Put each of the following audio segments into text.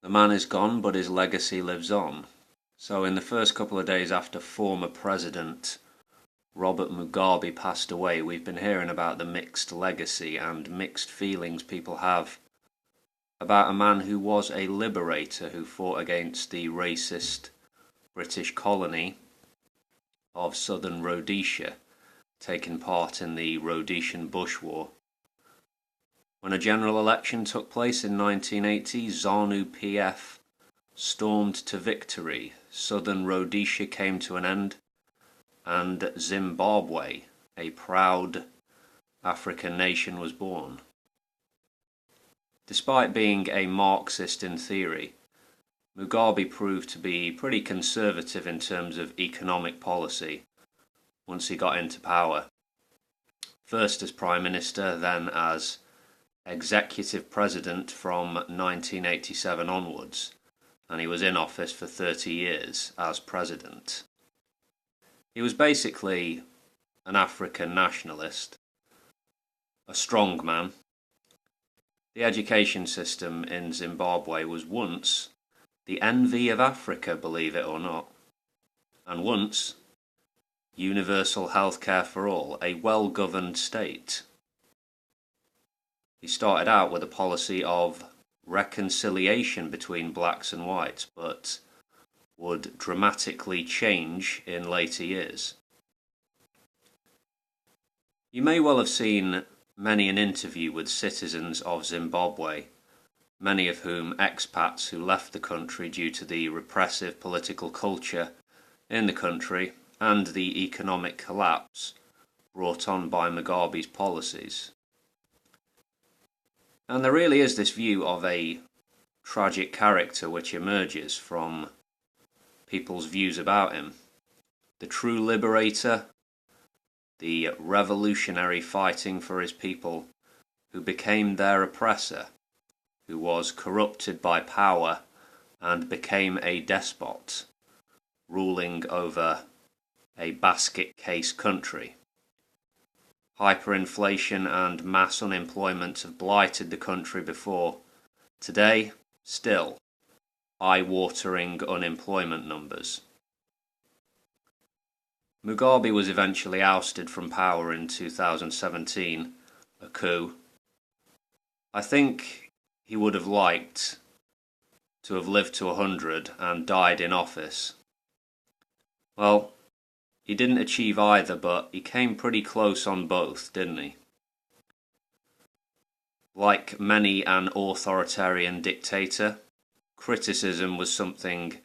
The man is gone, but his legacy lives on. So in the first couple of days after former President Robert Mugabe passed away, we've been hearing about the mixed legacy and mixed feelings people have about a man who was a liberator who fought against the racist British colony of Southern Rhodesia, taking part in the Rhodesian Bush War. When a general election took place in 1980, ZANU-PF stormed to victory, Southern Rhodesia came to an end, and Zimbabwe, a proud African nation, was born. Despite being a Marxist in theory, Mugabe proved to be pretty conservative in terms of economic policy once he got into power. First as Prime Minister, then as Executive President from 1987 onwards, and he was in office for 30 years as President. He was basically an African nationalist, a strong man. The education system in Zimbabwe was once the envy of Africa, believe it or not, and once universal healthcare for all, a well-governed state. He started out with a policy of reconciliation between blacks and whites, but would dramatically change in later years. You may well have seen many an interview with citizens of Zimbabwe, many of whom expats who left the country due to the repressive political culture in the country and the economic collapse brought on by Mugabe's policies. And there really is this view of a tragic character which emerges from people's views about him. The true liberator, the revolutionary fighting for his people, who became their oppressor, who was corrupted by power and became a despot, ruling over a basket case country. Hyperinflation and mass unemployment have blighted the country before. Today, still, eye-watering unemployment numbers. Mugabe was eventually ousted from power in 2017, a coup. I think he would have liked to have lived to 100 and died in office. Well, he didn't achieve either, but he came pretty close on both, didn't he? Like many an authoritarian dictator, criticism was something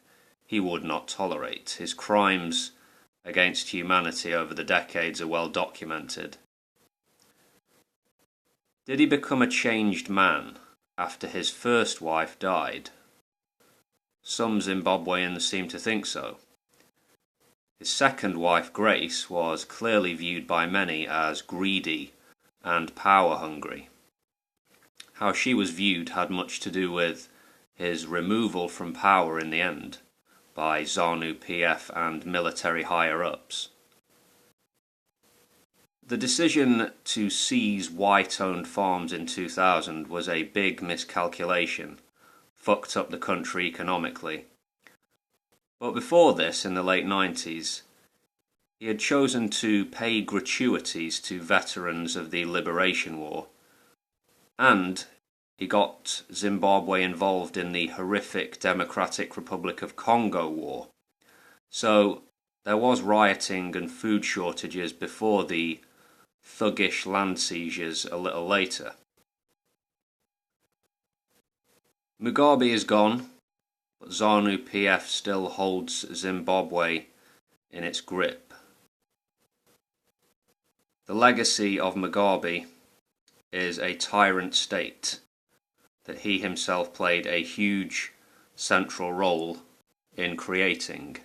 he would not tolerate. His crimes against humanity over the decades are well documented. Did he become a changed man after his first wife died? Some Zimbabweans seem to think so. His second wife, Grace, was clearly viewed by many as greedy and power-hungry. How she was viewed had much to do with his removal from power in the end by ZANU-PF and military higher-ups. The decision to seize white-owned farms in 2000 was a big miscalculation, fucked up the country economically. But before this, in the late 90s, he had chosen to pay gratuities to veterans of the Liberation War, and he got Zimbabwe involved in the horrific Democratic Republic of Congo war. So there was rioting and food shortages before the thuggish land seizures a little later. Mugabe is gone, but ZANU-PF still holds Zimbabwe in its grip. The legacy of Mugabe is a tyrant state that he himself played a huge central role in creating.